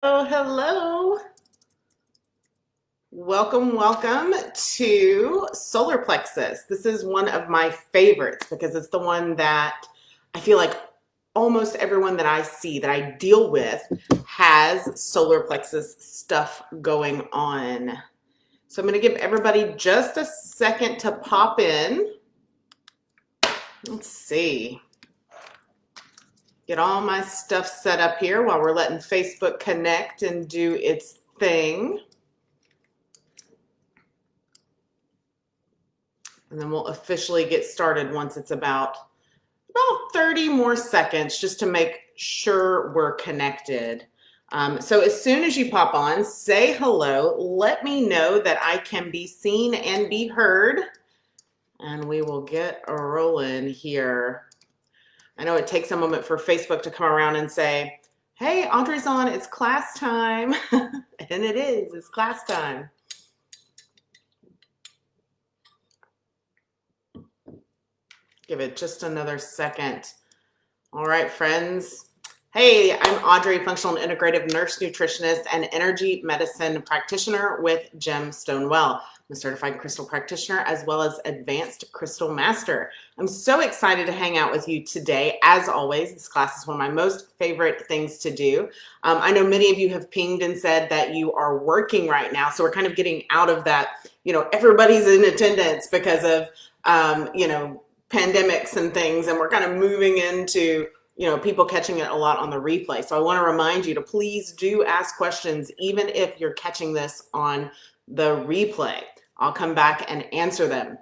Oh, hello. Welcome to Solar Plexus. This is one of my favorites because it's the one that I feel like almost everyone that I see, that I deal with, has solar plexus stuff going on. So I'm going to give everybody just a second to pop in. Let's see. Get all my stuff set up here while we're letting Facebook connect and do its thing. And then we'll officially get started once it's about 30 more seconds just to make sure we're connected. So as soon as you pop on, say hello. Let me know that I can be seen and be heard. And we will get a rolling here. I know it takes a moment for Facebook to come around and say, hey, Audrey's on, it's class time. And it is, it's class time. Give it just another second. All right, friends. Hey, I'm Audrey, functional and integrative nurse nutritionist and energy medicine practitioner with Gemstone Well. I'm a certified crystal practitioner as well as advanced crystal master. I'm so excited to hang out with you today. As always, this class is one of my most favorite things to do. I know many of you have pinged and said that you are working right now. So we're kind of getting out of that, everybody's in attendance because of, pandemics and things, and we're kind of moving into people catching it a lot on the replay. So I want to remind you to please do ask questions even if you're catching this on the replay. I'll come back and answer them.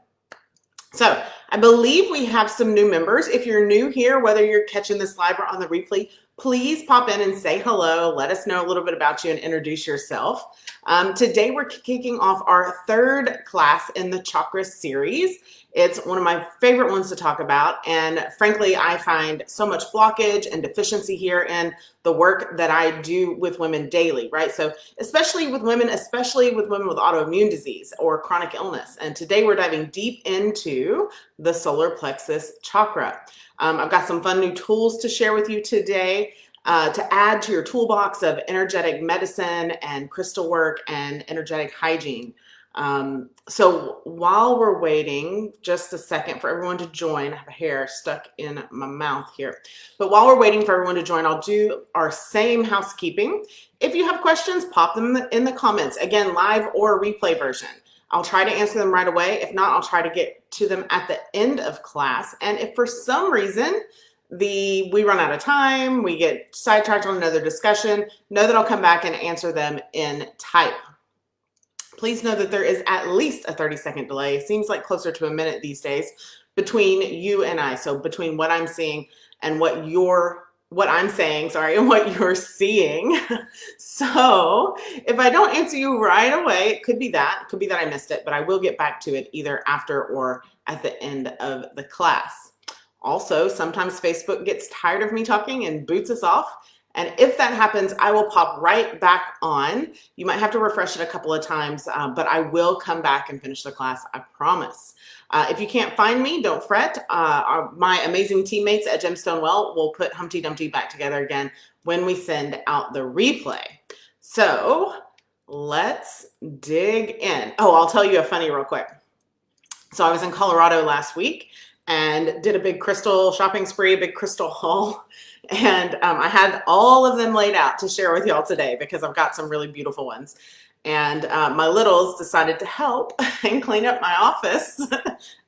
So I believe we have some new members. If you're new here, whether you're catching this live or on the replay, please pop in and say hello. Let us know a little bit about you and introduce yourself. Today we're kicking off our third class in the chakra series. It's one of my favorite ones to talk about, and frankly, I find so much blockage and deficiency here in the work that I do with women daily, right? So especially with women with autoimmune disease or chronic illness. And today we're diving deep into the solar plexus chakra. I've got some fun new tools to share with you today to add to your toolbox of energetic medicine and crystal work and energetic hygiene. So while we're waiting just a second for everyone to join, I have a hair stuck in my mouth here, but while we're waiting for everyone to join, I'll do our same housekeeping. If you have questions, pop them in the comments, again, live or replay version. I'll try to answer them right away. If not, I'll try to get to them at the end of class. And if for some reason we run out of time, we get sidetracked on another discussion, know that I'll come back and answer them in type. Please know that there is at least a 30-second delay. Seems like closer to a minute these days between you and I. So between what I'm seeing and what I'm saying, and what you're seeing. So if I don't answer you right away, it could be that I missed it, but I will get back to it either after or at the end of the class. Also, sometimes Facebook gets tired of me talking and boots us off. And if that happens, I will pop right back on. You might have to refresh it a couple of times, but I will come back and finish the class, I promise. If you can't find me, don't fret. My amazing teammates at Gemstone Well will put Humpty Dumpty back together again when we send out the replay. So let's dig in. Oh, I'll tell you a funny real quick. So I was in Colorado last week and did a big crystal shopping spree, a big crystal haul. And I had all of them laid out to share with y'all today because I've got some really beautiful ones. And my littles decided to help and clean up my office.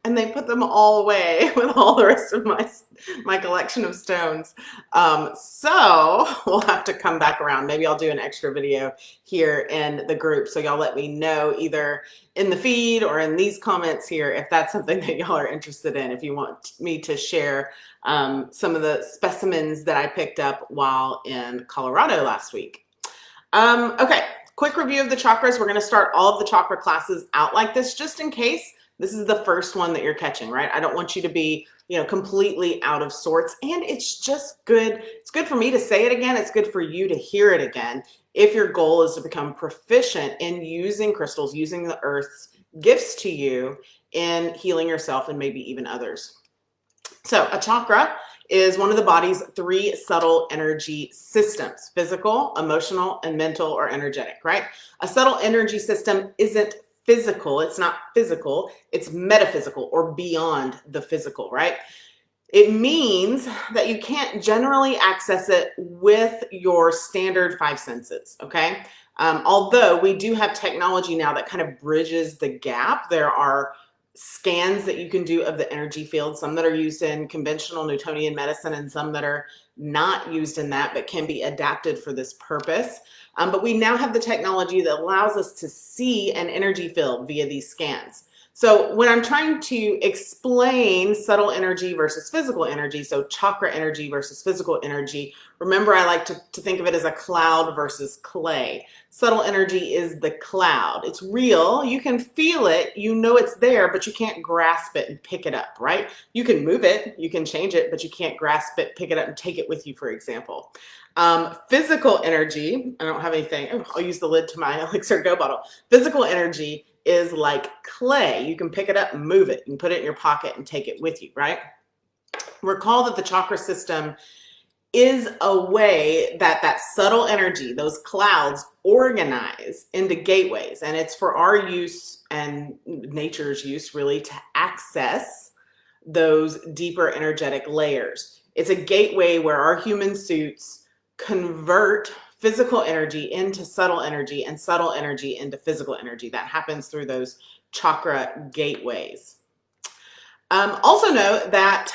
And they put them all away with all the rest of my collection of stones. So we'll have to come back around. Maybe I'll do an extra video here in the group. So y'all let me know either in the feed or in these comments here if that's something that y'all are interested in, if you want me to share some of the specimens that I picked up while in Colorado last week. Okay, quick review of the chakras. We're going to start all of the chakra classes out like this, just in case this is the first one that you're catching, right? I don't want you to be, completely out of sorts. And it's just good. It's good for me to say it again. It's good for you to hear it again. If your goal is to become proficient in using crystals, using the earth's gifts to you in healing yourself and maybe even others. So a chakra is one of the body's 3 subtle energy systems: physical, emotional, and mental or energetic, right? A subtle energy system isn't physical. It's not physical. It's metaphysical or beyond the physical, right? It means that you can't generally access it with your standard 5 senses, okay? Although we do have technology now that kind of bridges the gap. There are scans that you can do of the energy field, some that are used in conventional Newtonian medicine and some that are not used in that but can be adapted for this purpose. But we now have the technology that allows us to see an energy field via these scans. So when I'm trying to explain subtle energy versus physical energy, so chakra energy versus physical energy, remember I like to think of it as a cloud versus clay. Subtle energy is the cloud. It's real. You can feel it. You know it's there, but you can't grasp it and pick it up, right? You can move it, you can change it, but you can't grasp it, pick it up, and take it with you, for example. Physical energy, I don't have anything. I'll use the lid to my elixir go bottle. Physical energy is like clay. You can pick it up and move it. You can put it in your pocket and take it with you, right? Recall that the chakra system is a way that that subtle energy, those clouds, organize into gateways. And it's for our use and nature's use, really, to access those deeper energetic layers. It's a gateway where our human suits convert physical energy into subtle energy and subtle energy into physical energy. That happens through those chakra gateways. Also note that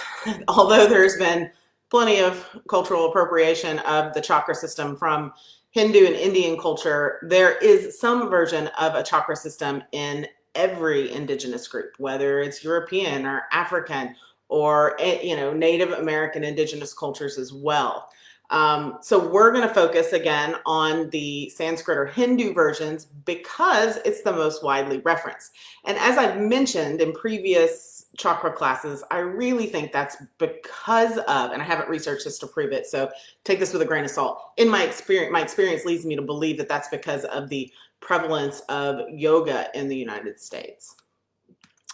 although there's been plenty of cultural appropriation of the chakra system from Hindu and Indian culture, there is some version of a chakra system in every indigenous group, whether it's European or African or Native American indigenous cultures as well. So we're going to focus again on the Sanskrit or Hindu versions because it's the most widely referenced. And as I've mentioned in previous chakra classes, I really think that's because of, and I haven't researched this to prove it, so take this with a grain of salt. In my experience leads me to believe that that's because of the prevalence of yoga in the United States.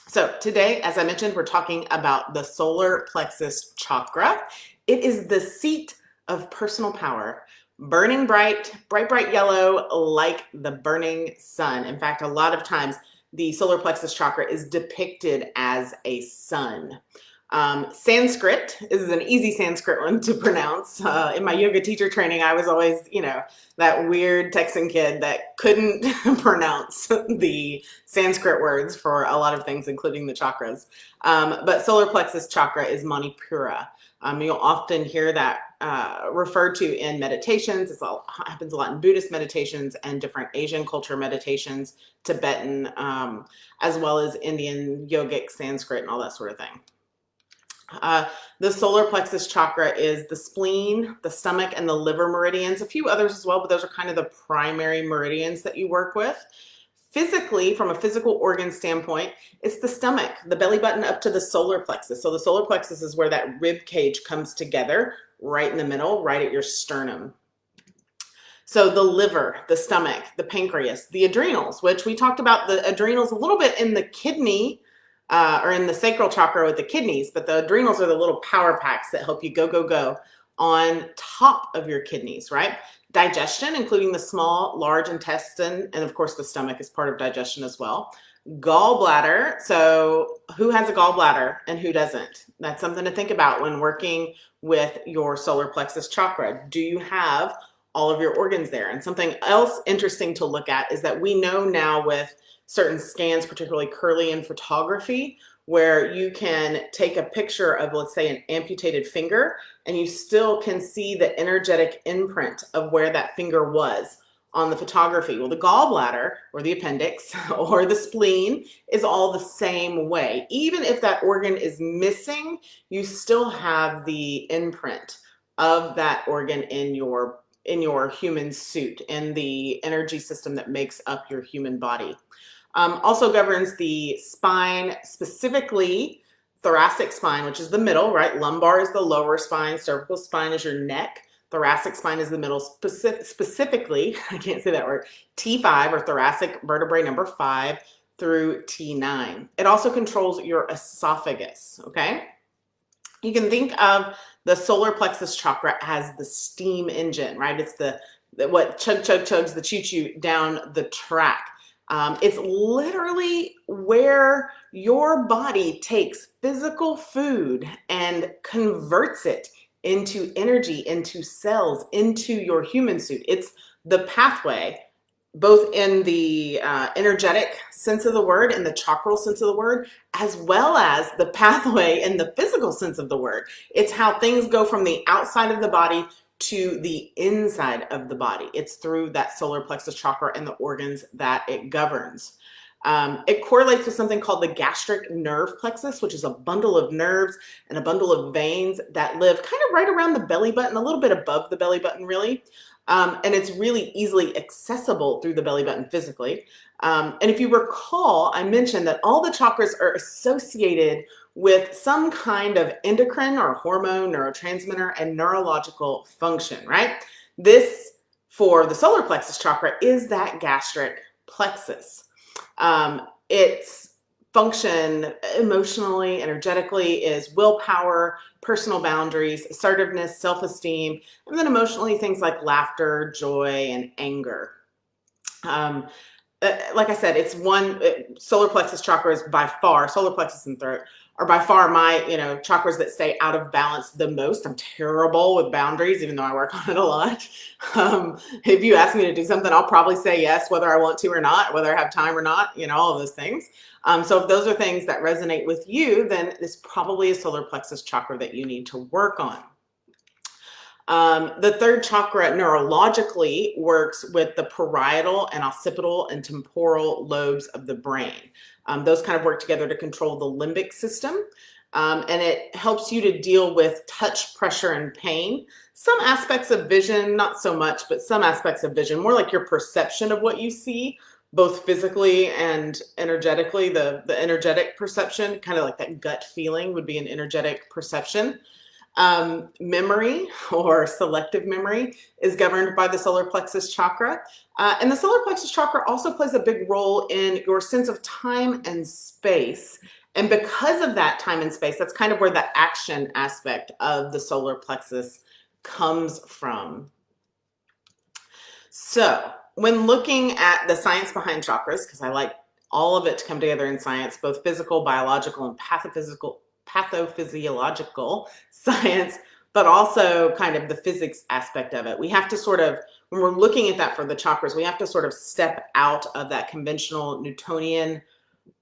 So today, as I mentioned, we're talking about the solar plexus chakra. It is the seat of personal power, burning bright, bright yellow, like the burning sun. In fact, a lot of times the solar plexus chakra is depicted as a sun. Sanskrit is an easy Sanskrit one to pronounce. In my yoga teacher training, I was always, that weird Texan kid that couldn't pronounce the Sanskrit words for a lot of things, including the chakras. But solar plexus chakra is Manipura. You'll often hear that referred to in meditations. It happens a lot in Buddhist meditations and different Asian culture meditations, Tibetan, as well as Indian yogic Sanskrit and all that sort of thing. The solar plexus chakra is the spleen, the stomach, and the liver meridians. A few others as well, but those are kind of the primary meridians that you work with. Physically, from a physical organ standpoint, it's the stomach, the belly button up to the solar plexus. So the solar plexus is where that rib cage comes together, right in the middle, right at your sternum. So the liver, the stomach, the pancreas, the adrenals, which we talked about the adrenals a little bit in the kidney, or in the sacral chakra with the kidneys, but the adrenals are the little power packs that help you go on top of your kidneys, right? Digestion, including the small, large intestine, and of course the stomach is part of digestion as well. Gallbladder, so who has a gallbladder and who doesn't? That's something to think about when working with your solar plexus chakra. Do you have all of your organs there? And something else interesting to look at is that we know now with certain scans, particularly Kirlian photography, where you can take a picture of, let's say, an amputated finger, and you still can see the energetic imprint of where that finger was on the photography. Well, the gallbladder or the appendix or the spleen is all the same way. Even if that organ is missing, you still have the imprint of that organ in your human suit, in the energy system that makes up your human body. Also governs the spine, specifically thoracic spine, which is the middle, right? Lumbar is the lower spine, cervical spine is your neck, thoracic spine is the middle, specifically, I can't say that word, T5 or thoracic vertebrae number 5 through T9. It also controls your esophagus, okay? You can think of the solar plexus chakra as the steam engine, right? It's the what chugs the choo-choo down the track. It's literally where your body takes physical food and converts it into energy, into cells, into your human suit. It's the pathway, both in the energetic sense of the word and the chakral sense of the word, as well as the pathway in the physical sense of the word. It's how things go from the outside of the body to the inside of the body. It's through that solar plexus chakra and the organs that it governs. It correlates with something called the gastric nerve plexus, which is a bundle of nerves and a bundle of veins that live kind of right around the belly button, a little bit above the belly button, really. And it's really easily accessible through the belly button physically. And if you recall, I mentioned that all the chakras are associated with some kind of endocrine or hormone, neurotransmitter, and neurological function, right? This, for the solar plexus chakra, is that gastric plexus. Its function emotionally, energetically is willpower, personal boundaries, assertiveness, self-esteem, and then emotionally things like laughter, joy, and anger. Like I said, it's one, solar plexus chakra is by far, solar plexus and throat are by far my, chakras that stay out of balance the most. I'm terrible with boundaries, even though I work on it a lot. If you ask me to do something, I'll probably say yes, whether I want to or not, whether I have time or not, all of those things. So if those are things that resonate with you, then it's probably a solar plexus chakra that you need to work on. The third chakra neurologically works with the parietal and occipital and temporal lobes of the brain. Those kind of work together to control the limbic system. And it helps you to deal with touch, pressure, and pain. Some aspects of vision, not so much, but some aspects of vision, more like your perception of what you see, both physically and energetically. The energetic perception, kind of like that gut feeling, would be an energetic perception. Memory, or selective memory, is governed by the solar plexus chakra. And the solar plexus chakra also plays a big role in your sense of time and space. And because of that time and space, that's kind of where the action aspect of the solar plexus comes from. So when looking at the science behind chakras, because I like all of it to come together in science, both physical, biological, and pathophysiological science, but also kind of the physics aspect of it. We have to sort of, when we're looking at that for the chakras, we have to sort of step out of that conventional Newtonian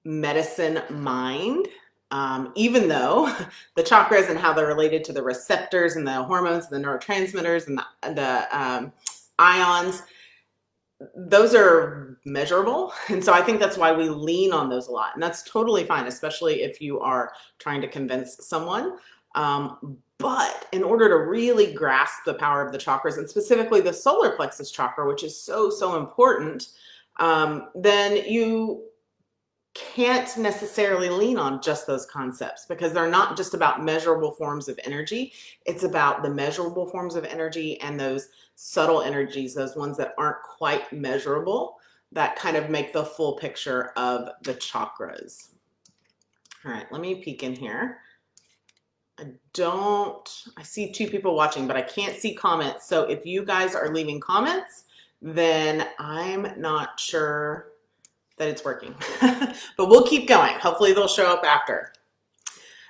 medicine mind, even though the chakras and how they're related to the receptors and the hormones, and the neurotransmitters, and the ions, those are measurable. And so I think that's why we lean on those a lot. And that's totally fine, especially if you are trying to convince someone. But in order to really grasp the power of the chakras, and specifically the solar plexus chakra, which is so, so important, then you can't necessarily lean on just those concepts, because they're not just about measurable forms of energy. It's about the measurable forms of energy and those subtle energies, those ones that aren't quite measurable, that kind of make the full picture of the chakras. All right, let me peek in here. I see 2 people watching, but I can't see comments. So if you guys are leaving comments, then I'm not sure that it's working, but we'll keep going. Hopefully they'll show up after.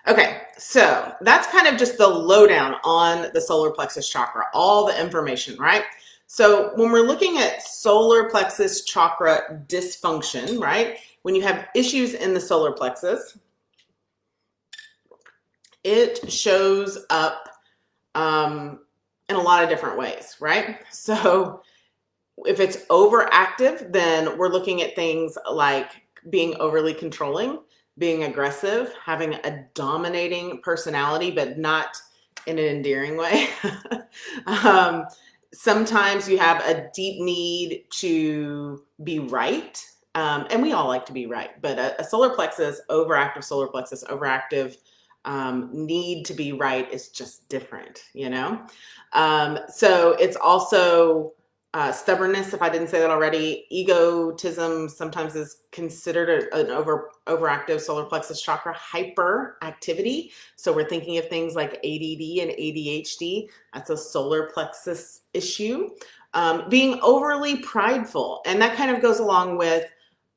Okay, so that's kind of just the lowdown on the solar plexus chakra, all the information, right? So when we're looking at solar plexus chakra dysfunction, right? When you have issues in the solar plexus, it shows up in a lot of different ways, right? So if it's overactive, then we're looking at things like being overly controlling, being aggressive, having a dominating personality, but not in an endearing way. Sometimes you have a deep need to be right. And we all like to be right, but a solar plexus, overactive solar plexus, overactive need to be right is just different, So it's also Stubbornness, if I didn't say that already. Egotism sometimes is considered an overactive solar plexus chakra. Hyperactivity, so we're thinking of things like ADD and ADHD. That's a solar plexus issue. Being overly prideful, and that kind of goes along with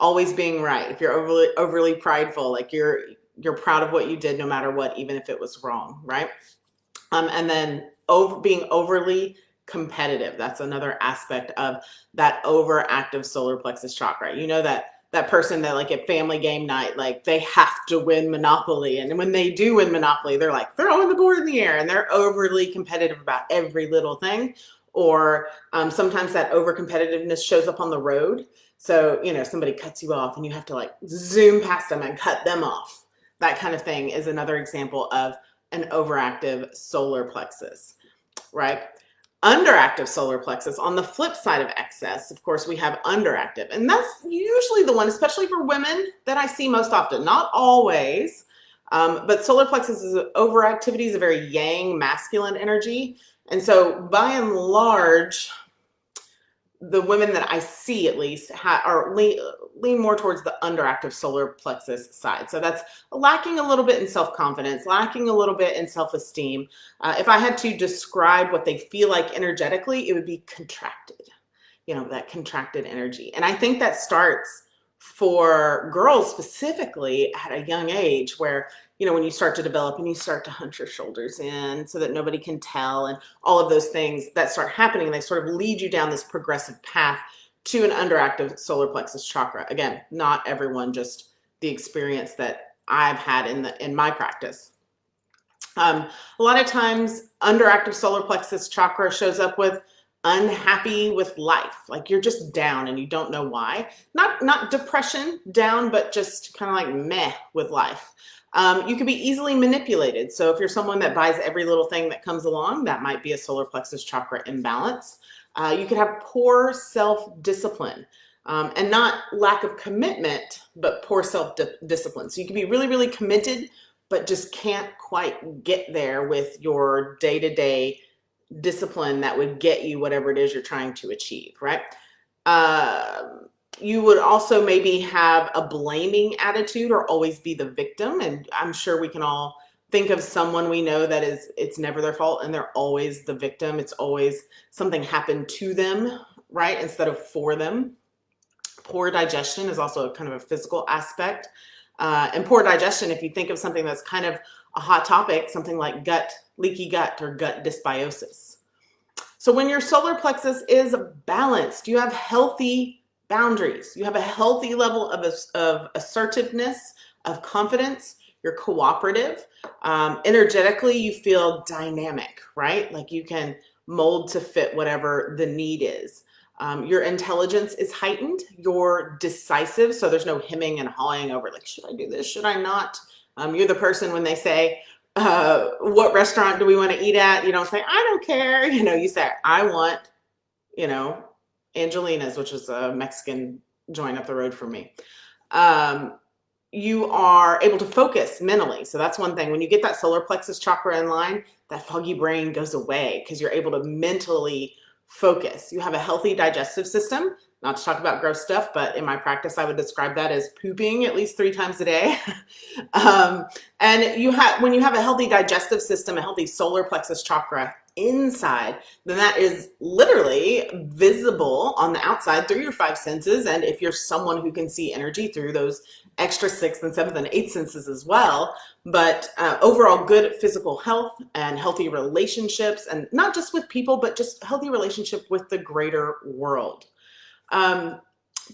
always being right. If you're overly prideful, like you're proud of what you did no matter what, even if it was wrong, right? And then being overly competitive. That's another aspect of that overactive solar plexus chakra. You know, that person that, like, at family game night, like they have to win Monopoly. And when they do win Monopoly, they're like throwing the board in the air and they're overly competitive about every little thing. Or sometimes that over competitiveness shows up on the road. So, you know, somebody cuts you off and you have to like zoom past them and cut them off. That kind of thing is another example of an overactive solar plexus, right? Underactive solar plexus, on the flip side of excess, of course, we have underactive. And that's usually the one, especially for women, that I see most often. Not always, but solar plexus overactivity is a very yang, masculine energy. And so by and large, the women that I see at least lean more towards the underactive solar plexus side. So that's lacking a little bit in self-confidence, lacking a little bit in self-esteem. If I had to describe what they feel like energetically, it would be contracted, you know, that contracted energy. And I think that starts for girls specifically at a young age where, you know, when you start to develop and you start to hunch your shoulders in so that nobody can tell, and all of those things that start happening, they sort of lead you down this progressive path to an underactive solar plexus chakra. Again, not everyone, just the experience that I've had in my practice. A lot of times underactive solar plexus chakra shows up with unhappy with life, like you're just down and you don't know why. Not depression down, but just kind of like meh with life. You can be easily manipulated. So if you're someone that buys every little thing that comes along, that might be a solar plexus chakra imbalance. You could have poor self-discipline, and not lack of commitment, but poor self-discipline. So you can be really, really committed, but just can't quite get there with your day-to-day discipline that would get you whatever it is you're trying to achieve, right? You would also maybe have a blaming attitude or always be the victim. And I'm sure we can all think of someone we know that it's never their fault and they're always the victim. It's always something happened to them, right? Instead of for them. Poor digestion is also kind of a physical aspect. And poor digestion, if you think of something that's kind of a hot topic, something like leaky gut or gut dysbiosis. So when your solar plexus is balanced, you have healthy boundaries. You have a healthy level of assertiveness, of confidence. You're cooperative. Energetically, you feel dynamic, right? Like you can mold to fit whatever the need is. Your intelligence is heightened. You're decisive, so there's no hemming and hawing over like, should I do this? Should I not? You're the person when they say, what restaurant do we want to eat at? You don't say, I don't care. You know, you say, I want, you know, Angelina's, which is a Mexican joint up the road from me. You are able to focus mentally. So that's one thing. When you get that solar plexus chakra in line, that foggy brain goes away because you're able to mentally focus. You have a healthy digestive system. Not to talk about gross stuff, but in my practice, I would describe that as pooping at least 3 times a day. And when you have a healthy digestive system, a healthy solar plexus chakra inside, then that is literally visible on the outside through your 5 senses. And if you're someone who can see energy through those extra 6th and 7th and 8th senses as well, but overall good physical health and healthy relationships, and not just with people, but just healthy relationship with the greater world.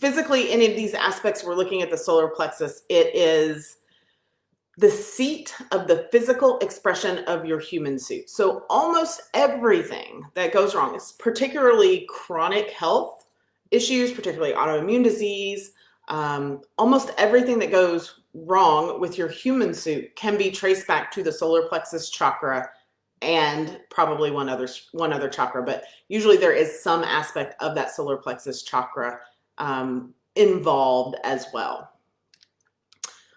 Physically, any of these aspects, we're looking at the solar plexus. It is the seat of the physical expression of your human suit. So almost everything that goes wrong, is particularly chronic health issues, particularly autoimmune disease, almost everything that goes wrong with your human suit can be traced back to the solar plexus chakra and probably one other chakra, but usually there is some aspect of that solar plexus chakra involved as well.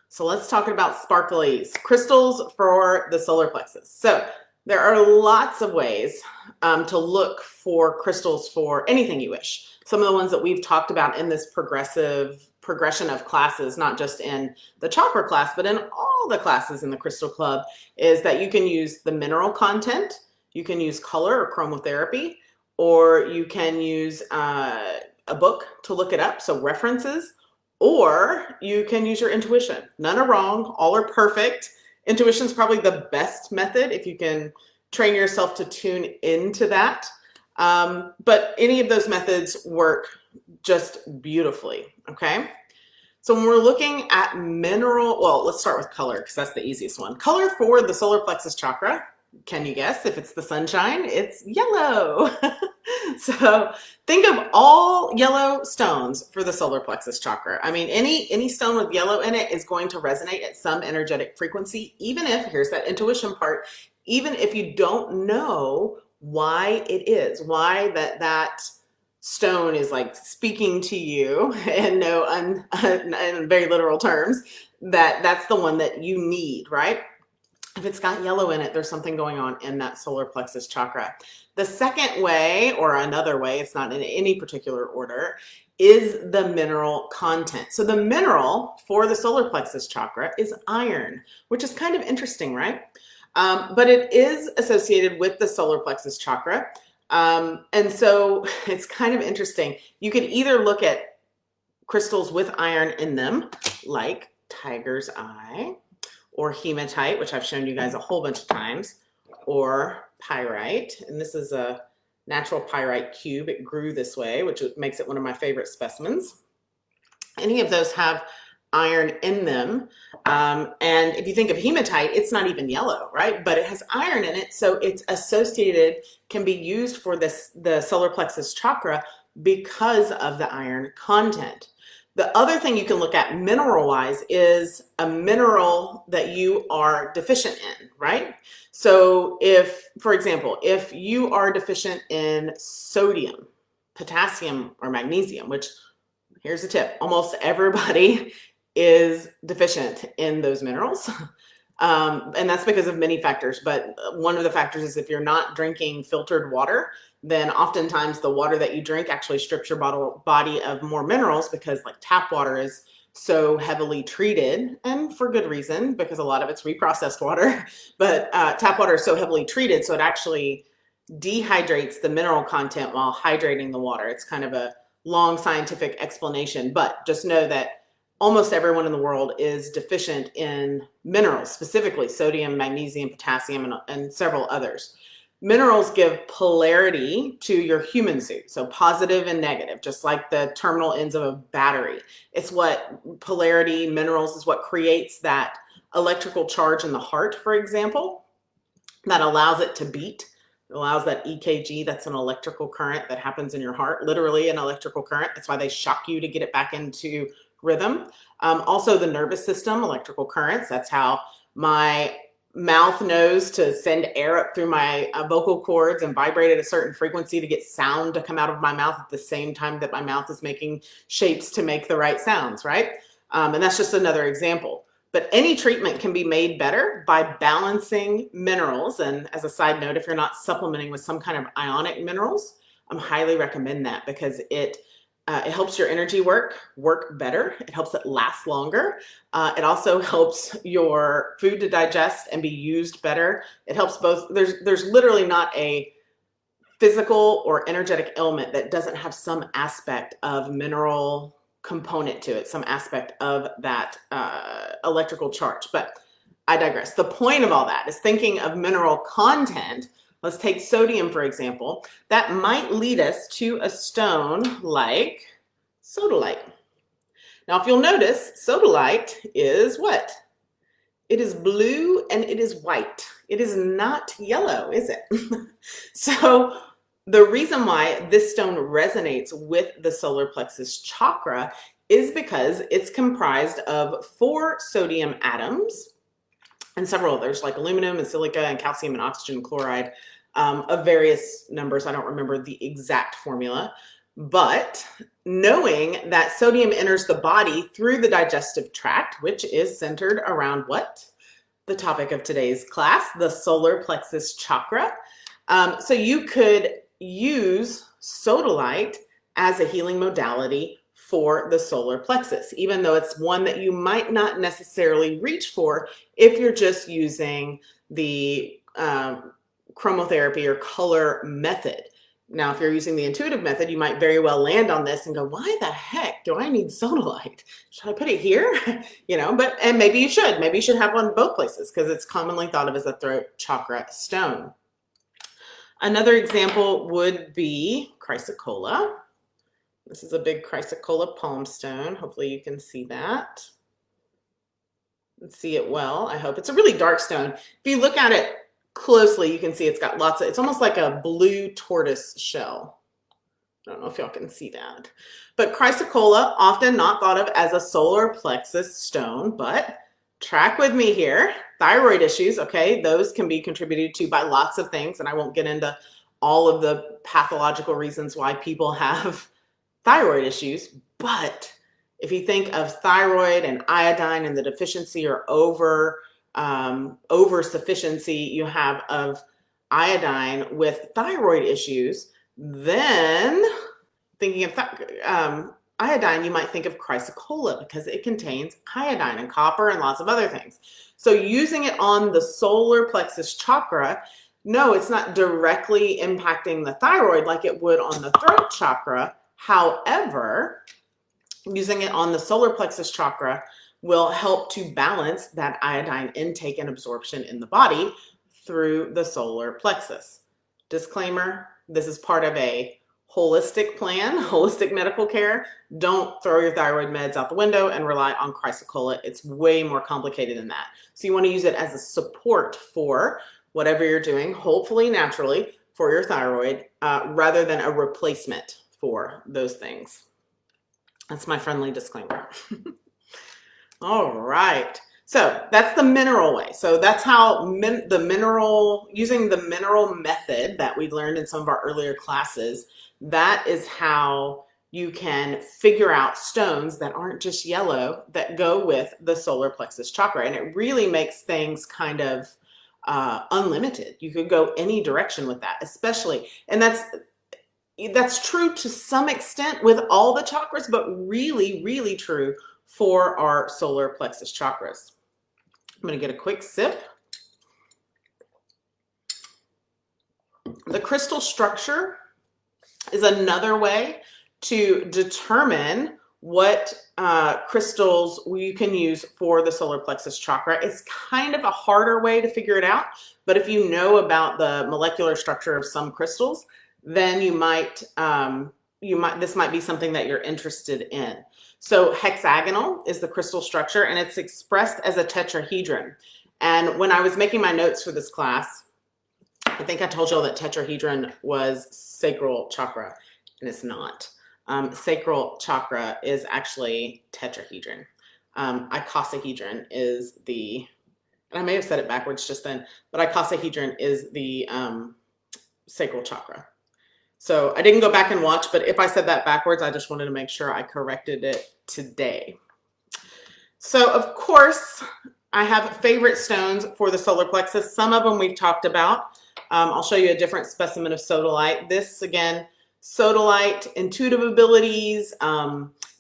So let's talk about sparklies, crystals for the solar plexus. So There are lots of ways to look for crystals for anything you wish. Some of the ones that we've talked about in this progression of classes, not just in the chakra class, but in all the classes in the Crystal Club, is that you can use the mineral content, you can use color or chromotherapy, or you can use a book to look it up, so references, or you can use your intuition. None are wrong, all are perfect. Intuition is probably the best method if you can train yourself to tune into that. But any of those methods work just beautifully, okay? So when we're looking at mineral, well, let's start with color because that's the easiest one. Color for the solar plexus chakra, can you guess if it's the sunshine? It's yellow. So think of all yellow stones for the solar plexus chakra. I mean, any stone with yellow in it is going to resonate at some energetic frequency, even if, here's that intuition part, even if you don't know why it is, why that stone is like speaking to you in in very literal terms, that's the one that you need, right? If it's got yellow in it, there's something going on in that solar plexus chakra. The second way, or another way, it's not in any particular order, is the mineral content. So the mineral for the solar plexus chakra is iron, which is kind of interesting, right? But it is associated with the solar plexus chakra. And so it's kind of interesting. You could either look at crystals with iron in them, like tiger's eye, or hematite, which I've shown you guys a whole bunch of times, or pyrite. And this is a natural pyrite cube. It grew this way, which makes it one of my favorite specimens. Any of those have iron in them. And if you think of hematite, it's not even yellow, right? But it has iron in it. So it's associated, can be used for the solar plexus chakra because of the iron content. The other thing you can look at mineral-wise is a mineral that you are deficient in, right? So if, for example, if you are deficient in sodium, potassium, or magnesium, which, here's a tip, almost everybody is deficient in those minerals. And that's because of many factors. But one of the factors is if you're not drinking filtered water, then oftentimes the water that you drink actually strips your body of more minerals, because like tap water is so heavily treated, and for good reason, because a lot of it's reprocessed water. But tap water is so heavily treated, so it actually dehydrates the mineral content while hydrating the water. It's kind of a long scientific explanation, but just know that almost everyone in the world is deficient in minerals, specifically sodium, magnesium, potassium, and several others. Minerals give polarity to your human suit, so positive and negative, just like the terminal ends of a battery. It's what polarity, minerals is what creates that electrical charge in the heart, for example, that allows it to beat. It allows that EKG, that's an electrical current that happens in your heart, literally an electrical current. That's why they shock you to get it back into rhythm. Also the nervous system, electrical currents. That's how my mouth knows to send air up through my vocal cords and vibrate at a certain frequency to get sound to come out of my mouth at the same time that my mouth is making shapes to make the right sounds, right? And that's just another example. But any treatment can be made better by balancing minerals. And as a side note, if you're not supplementing with some kind of ionic minerals, I highly recommend that, because it helps your energy work better. It helps it last longer. It also helps your food to digest and be used better. It helps both. There's literally not a physical or energetic ailment that doesn't have some aspect of mineral component to it, some aspect of that electrical charge. But I digress. The point of all that is thinking of mineral content. Let's take sodium, for example. That might lead us to a stone like sodalite. Now, if you'll notice, sodalite is what? It is blue and it is white. It is not yellow, is it? So the reason why this stone resonates with the solar plexus chakra is because it's comprised of 4 sodium atoms and several others like aluminum and silica and calcium and oxygen chloride of various numbers. I don't remember the exact formula, but knowing that sodium enters the body through the digestive tract, which is centered around what? the topic of today's class, the solar plexus chakra. So you could use sodalite as a healing modality for the solar plexus, even though it's one that you might not necessarily reach for if you're just using the chromotherapy or color method. Now, if you're using the intuitive method, you might very well land on this and go, why the heck do I need sodalite? Should I put it here? And maybe you should. Maybe you should have one both places because it's commonly thought of as a throat chakra stone. Another example would be chrysocolla. This is a big chrysocolla palm stone. Hopefully you can see that and see it well. I hope. It's a really dark stone. If you look at it closely, you can see it's got lots of, it's almost like a blue tortoise shell. I don't know if y'all can see that. But chrysocolla, often not thought of as a solar plexus stone, but track with me here. Thyroid issues, okay, those can be contributed to by lots of things, and I won't get into all of the pathological reasons why people have thyroid issues, but if you think of thyroid and iodine and the deficiency or over sufficiency you have of iodine with thyroid issues, then thinking of iodine, you might think of chrysocolla because it contains iodine and copper and lots of other things. So using it on the solar plexus chakra, no, it's not directly impacting the thyroid like it would on the throat chakra. However, using it on the solar plexus chakra will help to balance that iodine intake and absorption in the body through the solar plexus. Disclaimer, this is part of a holistic plan, holistic medical care. Don't throw your thyroid meds out the window and rely on chrysocolla. It's way more complicated than that. So you want to use it as a support for whatever you're doing, hopefully naturally, for your thyroid, rather than a replacement for those things. That's my friendly disclaimer. All right. So that's the mineral way. So that's how using the mineral method that we learned in some of our earlier classes, that is how you can figure out stones that aren't just yellow that go with the solar plexus chakra. And it really makes things kind of unlimited. You could go any direction with that, especially, and that's true to some extent with all the chakras, but really, really true for our solar plexus chakras. I'm going to get a quick sip. The crystal structure is another way to determine what crystals you can use for the solar plexus chakra. It's kind of a harder way to figure it out, but if you know about the molecular structure of some crystals, then this might be something that you're interested in. So hexagonal is the crystal structure, and it's expressed as a tetrahedron. And when I was making my notes for this class, I think I told y'all that tetrahedron was sacral chakra, and it's not. Sacral chakra is actually tetrahedron. Icosahedron is and I may have said it backwards just then, but icosahedron is the sacral chakra. So I didn't go back and watch, but if I said that backwards, I just wanted to make sure I corrected it today. So of course, I have favorite stones for the solar plexus. Some of them we've talked about. I'll show you a different specimen of sodalite. This again, sodalite, intuitive abilities,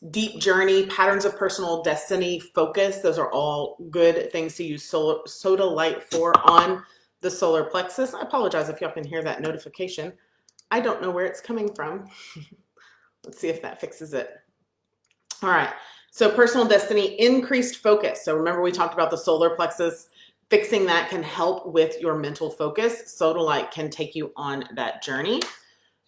deep journey, patterns of personal destiny, focus. Those are all good things to use sodalite for on the solar plexus. I apologize if y'all can hear that notification. I don't know where it's coming from. Let's see if that fixes it. All right, so personal destiny, increased focus. So remember we talked about the solar plexus. Fixing that can help with your mental focus. Sodalite can take you on that journey.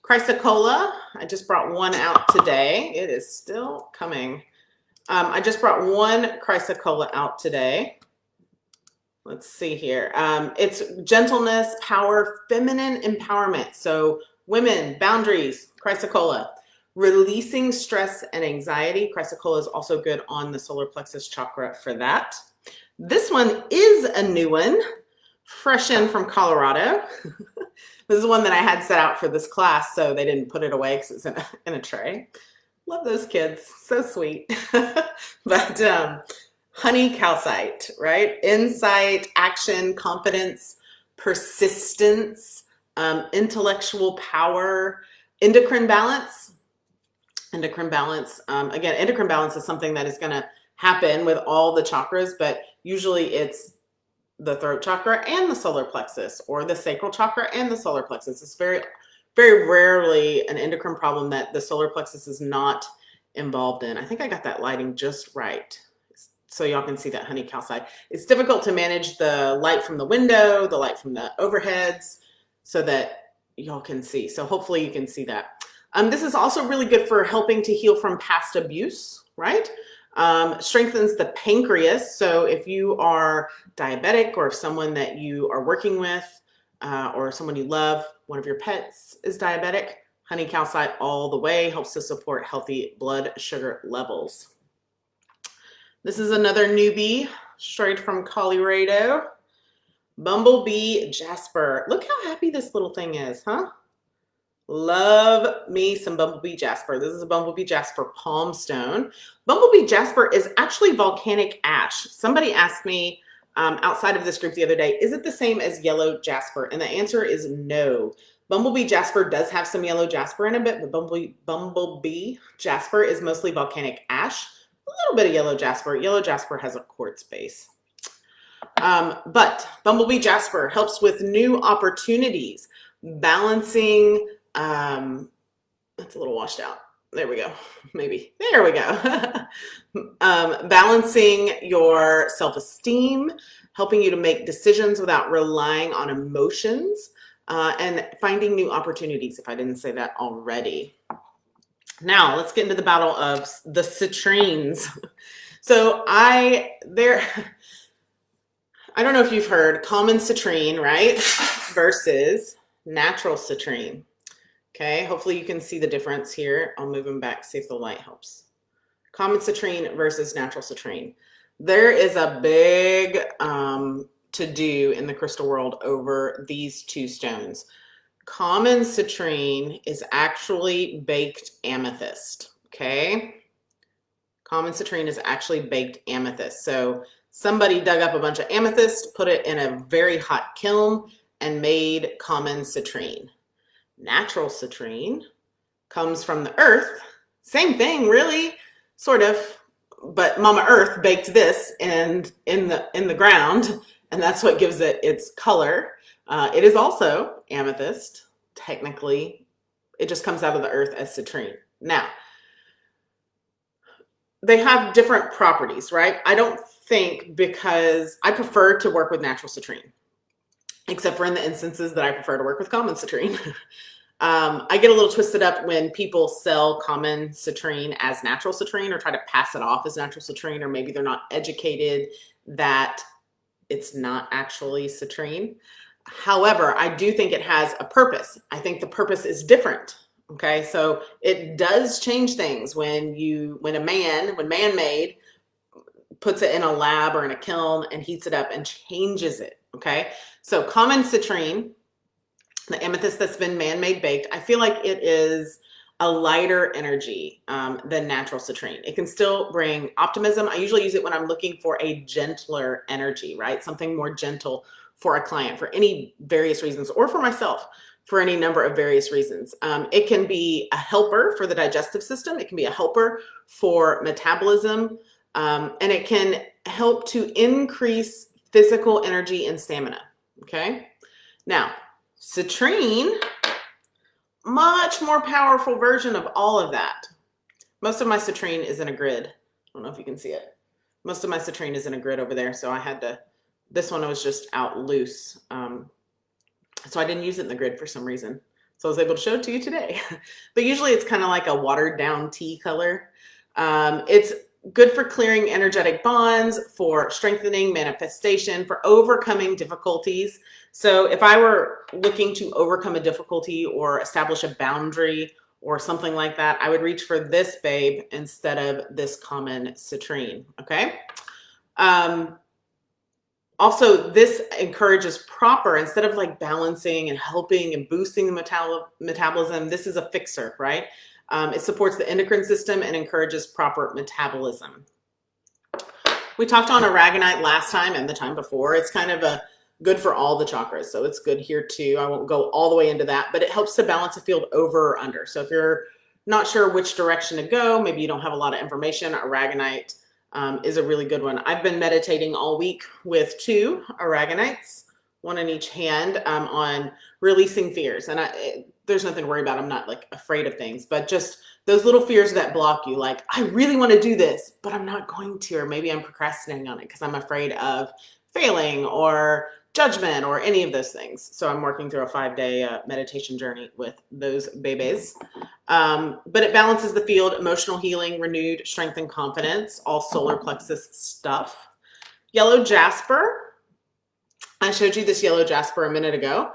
Chrysocolla, I just brought one out today. It is still coming. I just brought one chrysocolla out today. Let's see here. It's gentleness, power, feminine empowerment. So women, boundaries, chrysocolla. Releasing stress and anxiety. Chrysocolla is also good on the solar plexus chakra for that. This one is a new one, fresh in from Colorado. This is one that I had set out for this class, so they didn't put it away because it's in a tray. Love those kids, so sweet. But Honey calcite, right? Insight, action, confidence, persistence, intellectual power, endocrine balance. Endocrine balance. Again, endocrine balance is something that is going to happen with all the chakras, but usually it's the throat chakra and the solar plexus, or the sacral chakra and the solar plexus. It's very, very rarely an endocrine problem that the solar plexus is not involved in. I think I got that lighting just right, so y'all can see that honey calcite. It's difficult to manage the light from the window, the light from the overheads, so that y'all can see. So hopefully you can see that. This is also really good for helping to heal from past abuse, right? Strengthens the pancreas. So if you are diabetic, or if someone that you are working with, or someone you love, one of your pets is diabetic, honey calcite all the way, helps to support healthy blood sugar levels. This is another newbie straight from Colorado. Bumblebee jasper. Look how happy this little thing is, huh? Love me some bumblebee jasper. This is a bumblebee jasper palm stone. Bumblebee jasper is actually volcanic ash. Somebody asked me outside of this group the other day, is it the same as yellow jasper? And the answer is no. Bumblebee jasper does have some yellow jasper in it, but bumblebee jasper is mostly volcanic ash. A little bit of yellow jasper. Yellow jasper has a quartz base. But bumblebee jasper helps with new opportunities, balancing. That's a little washed out. There we go. Maybe. There we go. Balancing your self-esteem, helping you to make decisions without relying on emotions, and finding new opportunities, if I didn't say that already. Now, let's get into the battle of the citrines. So I don't know if you've heard common citrine, right? Versus natural citrine. Okay, hopefully you can see the difference here. I'll move them back, see if the light helps. Common citrine versus natural citrine. There is a big to-do in the crystal world over these two stones. Common citrine is actually baked amethyst, okay? Common citrine is actually baked amethyst. So somebody dug up a bunch of amethyst, put it in a very hot kiln, and made common citrine. Natural citrine comes from the earth. Same thing, really, sort of, but Mama Earth baked this in the ground, and that's what gives it its color. It is also amethyst, technically. It just comes out of the earth as citrine. Now, they have different properties, right? I don't think, because I prefer to work with natural citrine, except for in the instances that I prefer to work with common citrine. I get a little twisted up when people sell common citrine as natural citrine, or try to pass it off as natural citrine, or maybe they're not educated that it's not actually citrine. However, I do think it has a purpose. I think the purpose is different. Okay, so it does change things when man-made puts it in a lab or in a kiln and heats it up and changes it. Okay, so common citrine, the amethyst that's been man-made baked, I feel like it is a lighter energy than natural citrine. It can still bring optimism. I usually use it when I'm looking for a gentler energy, right? Something more gentle for a client for any various reasons, or for myself for any number of various reasons. It can be a helper for the digestive system. It can be a helper for metabolism, and it can help to increase physical energy and stamina. Okay, now citrine, much more powerful version of all of that. Most of my citrine is in a grid. I don't know if you can see it. Most of my citrine is in a grid over there, so I had to, this one was just out loose. So I didn't use it in the grid for some reason. So I was able to show it to you today. But usually it's kind of like a watered down tea color. It's good for clearing energetic bonds, for strengthening manifestation, for overcoming difficulties. So if I were looking to overcome a difficulty or establish a boundary or something like that, I would reach for this babe instead of this common citrine, okay? Also, this encourages proper, instead of like balancing and helping and boosting the metabolism, this is a fixer, right? It supports the endocrine system and encourages proper metabolism. We talked on aragonite last time and the time before. It's kind of good for all the chakras, so it's good here too. I won't go all the way into that, but it helps to balance a field over or under. So if you're not sure which direction to go, maybe you don't have a lot of information, aragonite is a really good one. I've been meditating all week with 2 aragonites, one in each hand, on releasing fears. And there's nothing to worry about. I'm not like afraid of things, but just those little fears that block you. Like, I really want to do this, but I'm not going to, or maybe I'm procrastinating on it because I'm afraid of failing or judgment or any of those things. So I'm working through a 5-day meditation journey with those babies. But it balances the field, emotional healing, renewed strength and confidence, all solar plexus stuff. Yellow jasper. I showed you this yellow jasper a minute ago.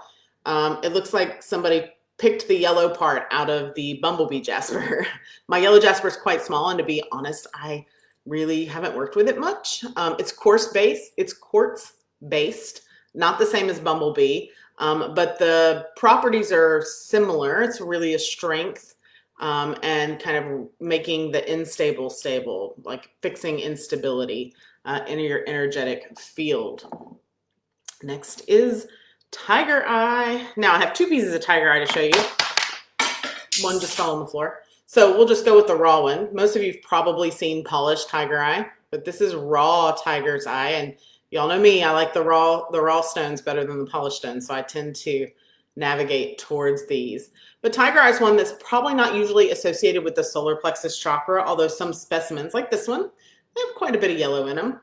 It looks like somebody picked the yellow part out of the bumblebee jasper. My yellow jasper is quite small, and to be honest, I really haven't worked with it much. It's quartz based, not the same as bumblebee, but the properties are similar. It's really a strength and kind of making the unstable stable, like fixing instability in your energetic field. Next is tiger eye. Now I have 2 pieces of tiger eye to show you. One just fell on the floor. So we'll just go with the raw one. Most of you've probably seen polished tiger eye, but this is raw tiger's eye. And y'all know me, I like the raw stones better than the polished stones. So I tend to navigate towards these. But tiger eye is one that's probably not usually associated with the solar plexus chakra, although some specimens like this one, they have quite a bit of yellow in them.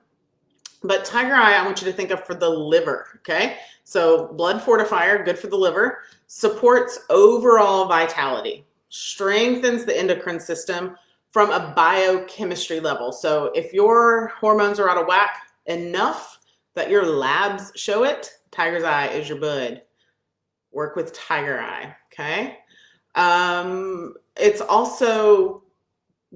But tiger eye, I want you to think of for the liver, okay? So blood fortifier, good for the liver, supports overall vitality, strengthens the endocrine system from a biochemistry level. So if your hormones are out of whack enough that your labs show it, tiger's eye is your bud. Work with tiger eye, okay? It's also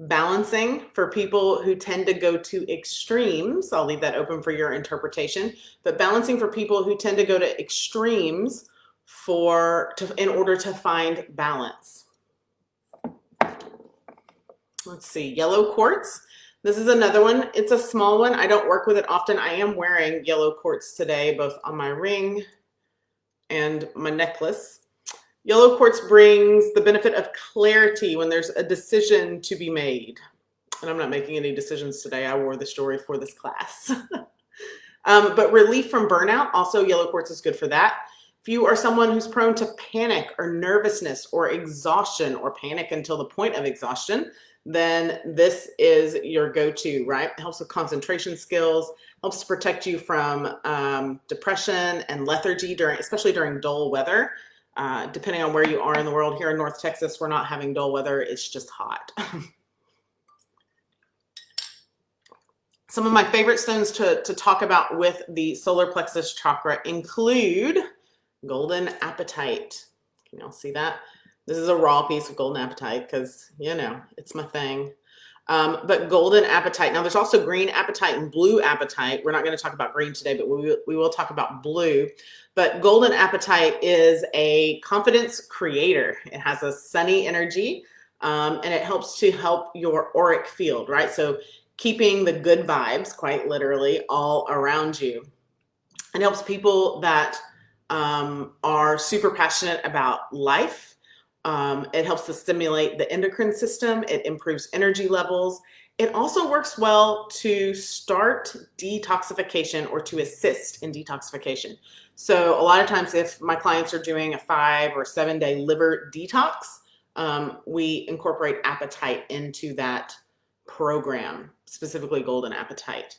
balancing for people who tend to go to extremes. I'll leave that open for your interpretation, but balancing for people who tend to go to extremes in order to find balance. Let's see, yellow quartz. This is another one. It's a small one. I don't work with it often. I am wearing yellow quartz today, both on my ring and my necklace. Yellow quartz brings the benefit of clarity when there's a decision to be made. And I'm not making any decisions today. I wore this jewelry for this class. But relief from burnout, also yellow quartz is good for that. If you are someone who's prone to panic or nervousness or exhaustion or panic until the point of exhaustion, then this is your go-to, right? It helps with concentration skills, helps to protect you from depression and lethargy, especially during dull weather. Depending on where you are in the world. Here in North Texas, we're not having dull weather. It's just hot. Some of my favorite stones to talk about with the solar plexus chakra include golden apatite. Can y'all see that? This is a raw piece of golden apatite because, you know, it's my thing. But golden apatite. Now, there's also green apatite and blue apatite. We're not going to talk about green today, but we will talk about blue. But golden apatite is a confidence creator. It has a sunny energy, and it helps to help your auric field, right? So keeping the good vibes, quite literally, all around you. It helps people that are super passionate about life. It helps to stimulate the endocrine system. It improves energy levels. It also works well to start detoxification or to assist in detoxification. So a lot of times if my clients are doing a 5 or 7 day liver detox, we incorporate apatite into that program, specifically golden apatite.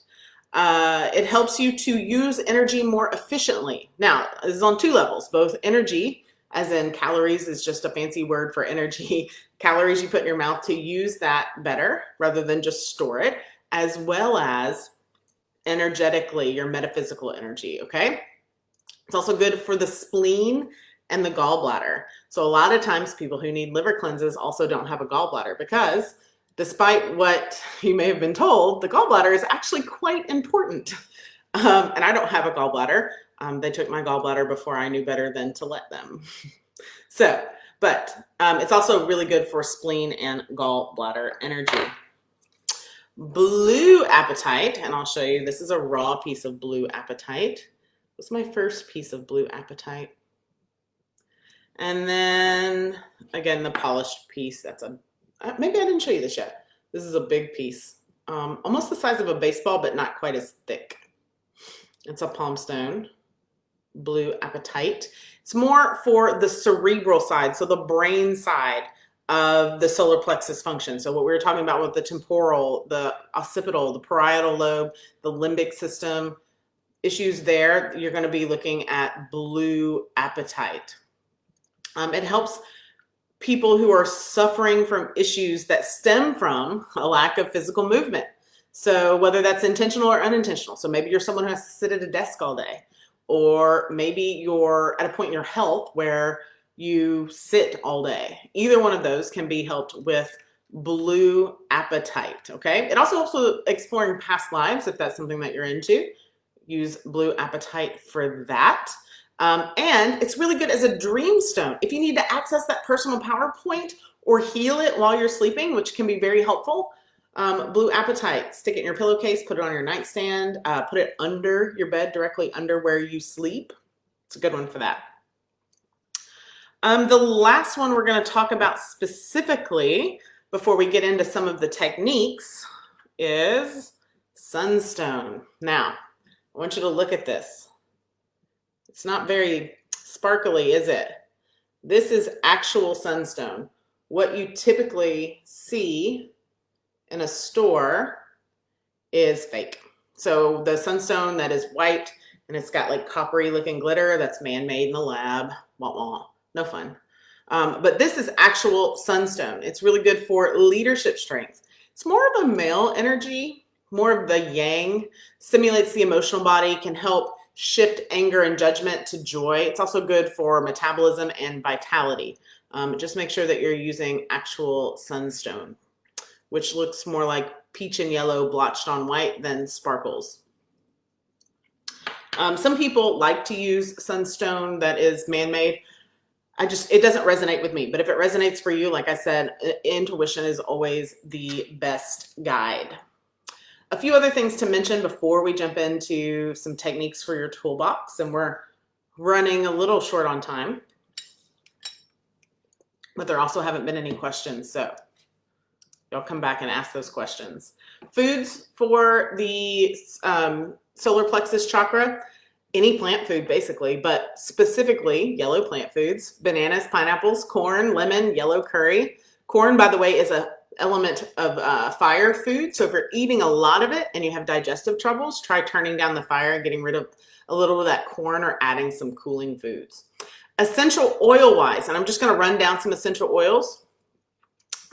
It helps you to use energy more efficiently. Now, this is on 2 levels, both energy, as in calories is just a fancy word for energy, calories you put in your mouth to use that better rather than just store it, as well as energetically, your metaphysical energy, okay? It's also good for the spleen and the gallbladder. So a lot of times people who need liver cleanses also don't have a gallbladder because despite what you may have been told, the gallbladder is actually quite important. And I don't have a gallbladder. They took my gallbladder before I knew better than to let them. But it's also really good for spleen and gallbladder energy. Blue apatite, and I'll show you, this is a raw piece of blue apatite. What's my first piece of blue apatite? And then again, the polished piece, that's a, maybe I didn't show you this yet. This is a big piece, almost the size of a baseball, but not quite as thick. It's a palm stone, blue apatite. It's more for the cerebral side, so the brain side of the solar plexus function. So what we were talking about with the temporal, the occipital, the parietal lobe, the limbic system, issues there, you're going to be looking at blue apatite. It helps people who are suffering from issues that stem from a lack of physical movement. So whether that's intentional or unintentional. So maybe you're someone who has to sit at a desk all day, or maybe you're at a point in your health where you sit all day. Either one of those can be helped with blue apatite, okay? It also helps with exploring past lives if that's something that you're into. Use blue apatite for that. And it's really good as a dream stone. If you need to access that personal power point or heal it while you're sleeping, which can be very helpful, blue apatite, stick it in your pillowcase, put it on your nightstand, put it under your bed, directly under where you sleep. It's a good one for that. The last one we're going to talk about specifically before we get into some of the techniques is sunstone. Now, I want you to look at this. It's not very sparkly, is it? This is actual sunstone. What you typically see in a store is fake. So the sunstone that is white and it's got like coppery looking glitter, that's man-made in the lab. Wah wah, no fun. But this is actual sunstone. It's really good for leadership strength. It's more of a male energy, more of the yang, stimulates the emotional body, can help shift anger and judgment to joy. It's also good for metabolism and vitality. Just make sure that you're using actual sunstone, which looks more like peach and yellow blotched on white than sparkles. Some people like to use sunstone that is man-made. It doesn't resonate with me, but if it resonates for you, like I said, intuition is always the best guide. A few other things to mention before we jump into some techniques for your toolbox, and we're running a little short on time, but there also haven't been any questions, so y'all come back and ask those questions. Foods for the solar plexus chakra, any plant food basically, but specifically yellow plant foods, bananas, pineapples, corn, lemon, yellow curry. Corn, by the way, is an element of fire food. So if you're eating a lot of it and you have digestive troubles, try turning down the fire and getting rid of a little of that corn or adding some cooling foods. Essential oil wise, and I'm just going to run down some essential oils.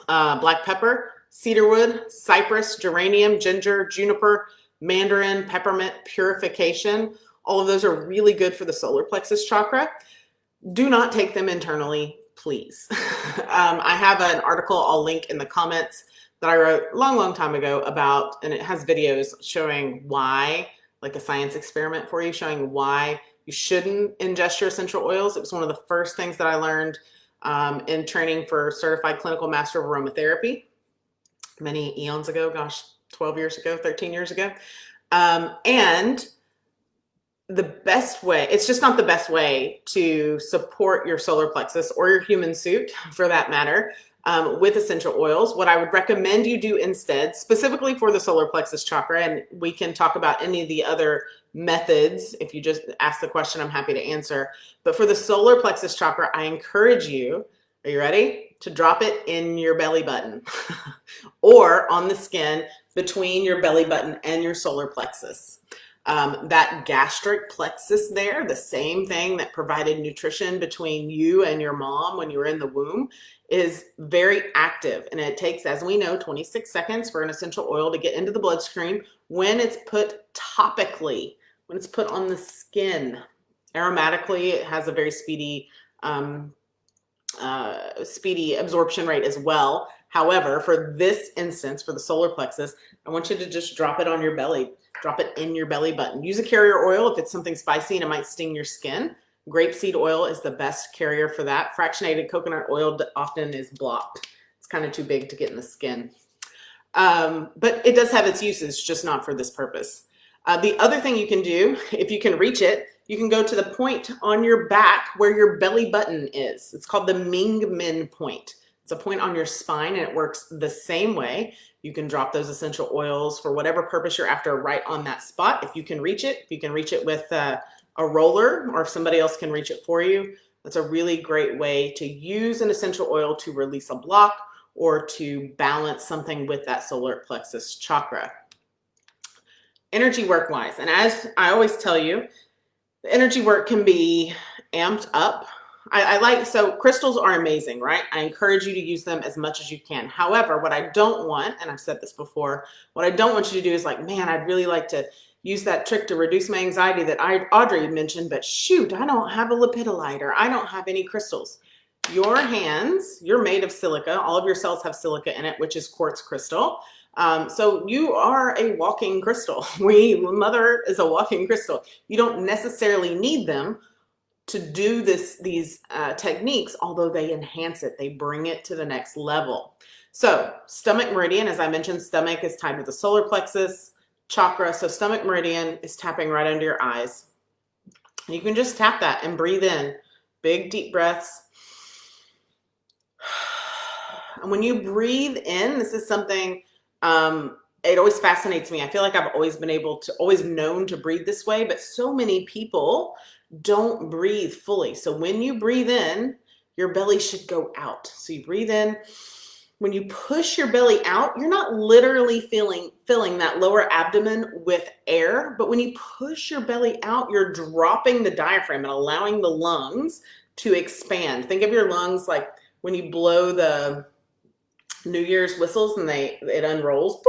Black pepper, cedarwood, cypress, geranium, ginger, juniper, mandarin, peppermint, purification. All of those are really good for the solar plexus chakra. Do not take them internally, please. I have an article I'll link in the comments that I wrote a long, long time ago about, and it has videos showing why, like a science experiment for you, showing why you shouldn't ingest your essential oils. It was one of the first things that I learned in training for certified clinical master of aromatherapy many eons ago, gosh, 12 years ago, 13 years ago. And the best way, it's just not the best way to support your solar plexus or your human suit for that matter with essential oils. What I would recommend you do instead, specifically for the solar plexus chakra, and we can talk about any of the other methods. If you just ask the question, I'm happy to answer. But for the solar plexus chakra, I encourage you, are you ready? To drop it in your belly button or on the skin between your belly button and your solar plexus. That gastric plexus there, the same thing that provided nutrition between you and your mom when you were in the womb, is very active. And it takes, as we know, 26 seconds for an essential oil to get into the bloodstream when it's put topically, when it's put on the skin. Aromatically, it has a very speedy absorption rate as well. However, for this instance, for the solar plexus, I want you to just drop it on your belly. Drop it in your belly button. Use a carrier oil if it's something spicy and it might sting your skin. Grapeseed oil is the best carrier for that. Fractionated coconut oil often is blocked. It's kind of too big to get in the skin. But it does have its uses, just not for this purpose. The other thing you can do, if you can reach it, you can go to the point on your back where your belly button is. It's called the Ming Men point. It's a point on your spine, and it works the same way. You can drop those essential oils for whatever purpose you're after right on that spot. If you can reach it, if you can reach it with a roller, or if somebody else can reach it for you, that's a really great way to use an essential oil to release a block or to balance something with that solar plexus chakra. Energy work wise, and as I always tell you, the energy work can be amped up. So crystals are amazing, right? I encourage you to use them as much as you can. However, what I don't want, and I've said this before, what I don't want you to do is like, man, I'd really like to use that trick to reduce my anxiety that Audrey mentioned, but shoot, I don't have a lepidolite, or I don't have any crystals. Your hands, you're made of silica. All of your cells have silica in it, which is quartz crystal. So you are a walking crystal. Mother is a walking crystal. You don't necessarily need them to do these techniques, although they enhance it. They bring it to the next level. So stomach meridian, as I mentioned, stomach is tied with the solar plexus chakra. So stomach meridian is tapping right under your eyes. And you can just tap that and breathe in. Big, deep breaths. And when you breathe in, this is something, it always fascinates me. I feel like I've always known to breathe this way, but so many people don't breathe fully. So when you breathe in, your belly should go out. So you breathe in. When you push your belly out, you're not literally filling that lower abdomen with air, but when you push your belly out, you're dropping the diaphragm and allowing the lungs to expand. Think of your lungs like when you blow the New Year's whistles and it unrolls,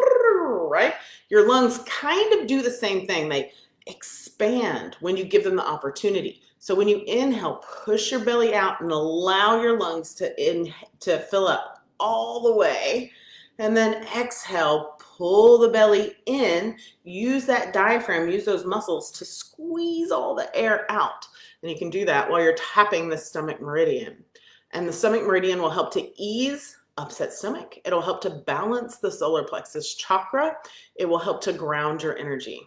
right? Your lungs kind of do the same thing. They expand when you give them the opportunity. So when you inhale, push your belly out and allow your lungs to fill up all the way. And then exhale, pull the belly in, use that diaphragm, use those muscles to squeeze all the air out. And you can do that while you're tapping the stomach meridian. And the stomach meridian will help to ease upset stomach. It'll help to balance the solar plexus chakra. It will help to ground your energy.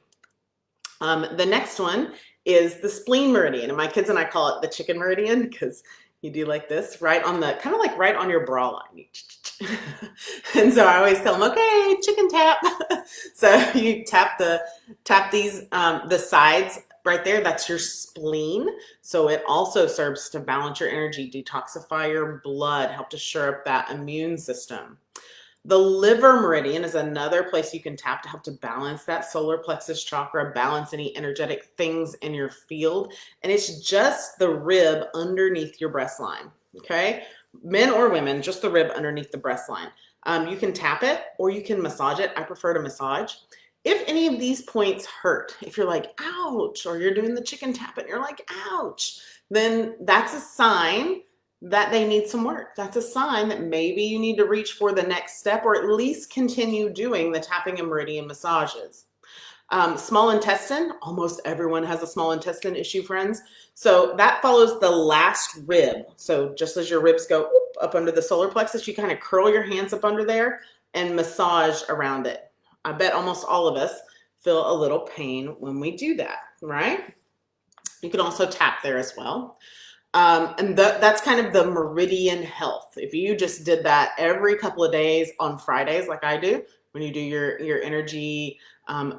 The next one is the spleen meridian. And my kids and I call it the chicken meridian because you do like this, right on the, kind of like right on your bra line. And so I always tell them, okay, chicken tap. So you tap the sides right there. That's your spleen. So it also serves to balance your energy, detoxify your blood, help to shore up that immune system. The liver meridian is another place you can tap to help to balance that solar plexus chakra, balance any energetic things in your field. And it's just the rib underneath your breast line, okay? Men or women, just the rib underneath the breast line. You can tap it or you can massage it. I prefer to massage. If any of these points hurt, if you're like, ouch, or you're doing the chicken tap and you're like, ouch, then that's a sign that they need some work. That's a sign that maybe you need to reach for the next step or at least continue doing the tapping and meridian massages. Small intestine, almost everyone has a small intestine issue, friends. So that follows the last rib. So just as your ribs go up under the solar plexus, you kind of curl your hands up under there and massage around it. I bet almost all of us feel a little pain when we do that, right? You can also tap there as well. And that's kind of the meridian health. If you just did that every couple of days on Fridays, like I do, when you do your energy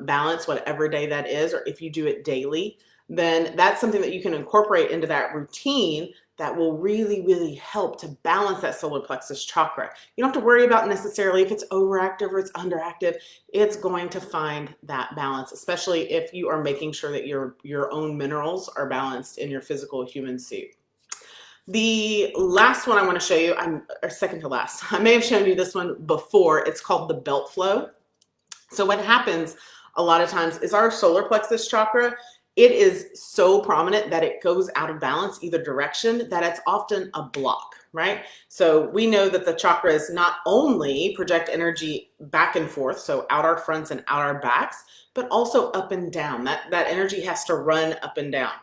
balance, whatever day that is, or if you do it daily, then that's something that you can incorporate into that routine that will really, really help to balance that solar plexus chakra. You don't have to worry about necessarily if it's overactive or it's underactive. It's going to find that balance, especially if you are making sure that your own minerals are balanced in your physical human suit. The last one I want to show you, or second to last, I may have shown you this one before. It's called the belt flow. So what happens a lot of times is our solar plexus chakra, it is so prominent that it goes out of balance either direction that it's often a block, right? So we know that the chakras not only project energy back and forth, so out our fronts and out our backs, but also up and down. That energy has to run up and down.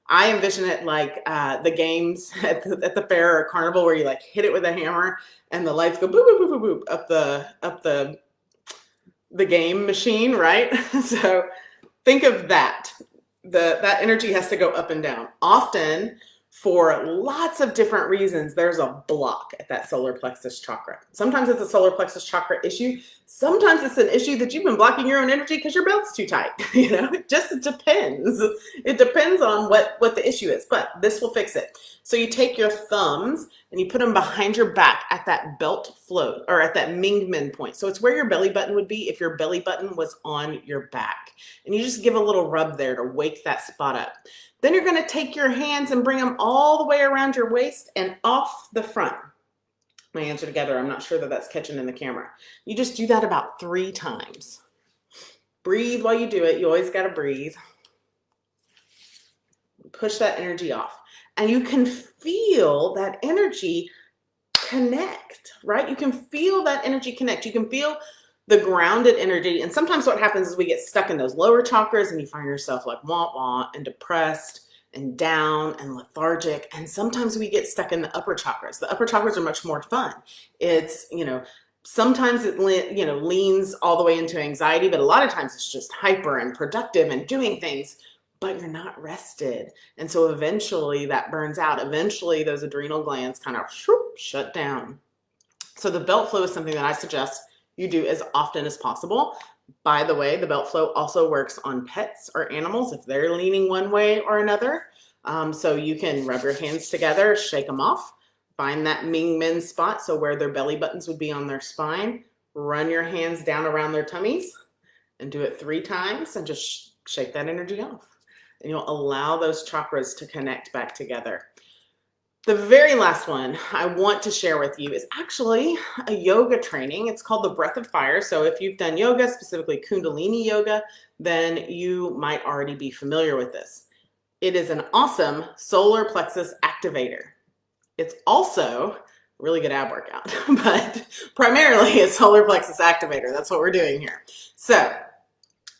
I envision it like the games at the fair or carnival where you like hit it with a hammer and the lights go boop, boop, boop, boop, boop up the the game machine, right? So think of that. That energy has to go up and down. Often, for lots of different reasons, there's a block at that solar plexus chakra. Sometimes it's a solar plexus chakra issue. Sometimes it's an issue that you've been blocking your own energy because your belt's too tight. It just depends. It depends on what the issue is, but this will fix it. So you take your thumbs and you put them behind your back at that belt float, or at that Mingmen point. So it's where your belly button would be if your belly button was on your back. And you just give a little rub there to wake that spot up. Then you're going to take your hands and bring them all the way around your waist and off the front. My hands are together. I'm not sure that that's catching in the camera. You just do that about 3 times. Breathe while you do it. You always got to breathe. Push that energy off. And you can feel that energy connect, right? You can feel that energy connect. You can feel the grounded energy. And sometimes what happens is we get stuck in those lower chakras and you find yourself like wah-wah and depressed and down and lethargic. And sometimes we get stuck in the upper chakras. The upper chakras are much more fun. It's, sometimes it, leans all the way into anxiety, but a lot of times it's just hyper and productive and doing things, but you're not rested. And so eventually that burns out. Eventually those adrenal glands kind of shut down. So the belt flow is something that I suggest you do as often as possible. By the way, the belt flow also works on pets or animals if they're leaning one way or another. So you can rub your hands together, shake them off, find that Mingmen spot, so where their belly buttons would be on their spine, run your hands down around their tummies and do it 3 times and just shake that energy off. And you'll allow those chakras to connect back together. The very last one I want to share with you is actually a yoga training. It's called the Breath of Fire. So if you've done yoga, specifically Kundalini yoga, then you might already be familiar with this. It is an awesome solar plexus activator. It's also a really good ab workout, but primarily a solar plexus activator. That's what we're doing here. So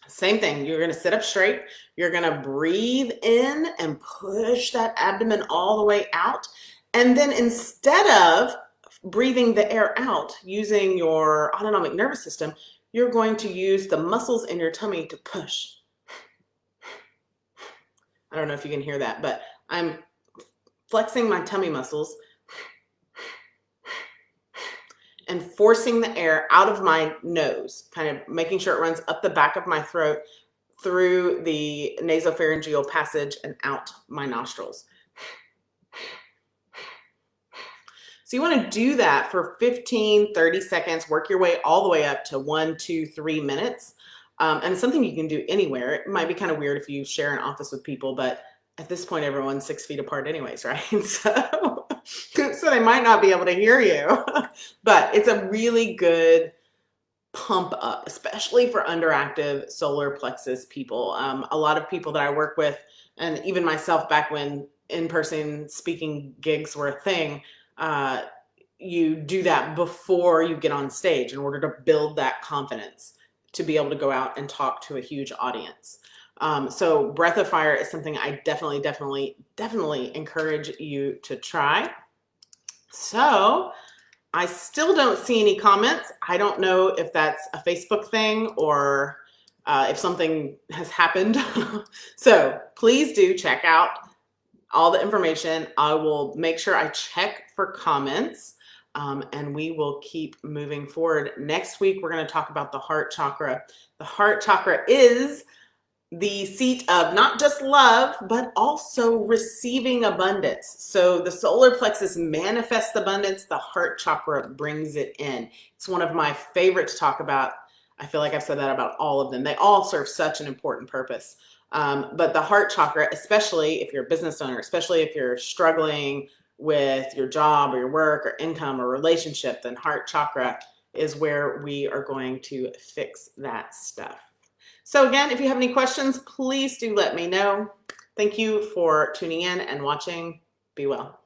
same thing, you're going to sit up straight. You're going to breathe in and push that abdomen all the way out. And then instead of breathing the air out using your autonomic nervous system, you're going to use the muscles in your tummy to push. I don't know if you can hear that, but I'm flexing my tummy muscles and forcing the air out of my nose, kind of making sure it runs up the back of my throat through the nasopharyngeal passage and out my nostrils. So you want to do that for 15, 30 seconds, work your way all the way up to 1, 2, 3 minutes. And it's something you can do anywhere. It might be kind of weird if you share an office with people, but at this point, everyone's 6 feet apart anyways, right? So they might not be able to hear you, but it's a really good pump up, especially for underactive solar plexus people. A lot of people that I work with, and even myself back when in-person speaking gigs were a thing, you do that before you get on stage in order to build that confidence to be able to go out and talk to a huge audience. So Breath of Fire is something I definitely encourage you to try. So I still don't see any comments. I don't know if that's a Facebook thing or if something has happened. So please do check out all the information. I will make sure I check for comments, and we will keep moving forward. Next week, we're going to talk about the heart chakra. The heart chakra is the seat of not just love, but also receiving abundance. So the solar plexus manifests abundance. The heart chakra brings it in. It's one of my favorite to talk about. I feel like I've said that about all of them. They all serve such an important purpose. But the heart chakra, especially if you're a business owner, especially if you're struggling with your job or your work or income or relationship, then heart chakra is where we are going to fix that stuff. So again, if you have any questions, please do let me know. Thank you for tuning in and watching. Be well.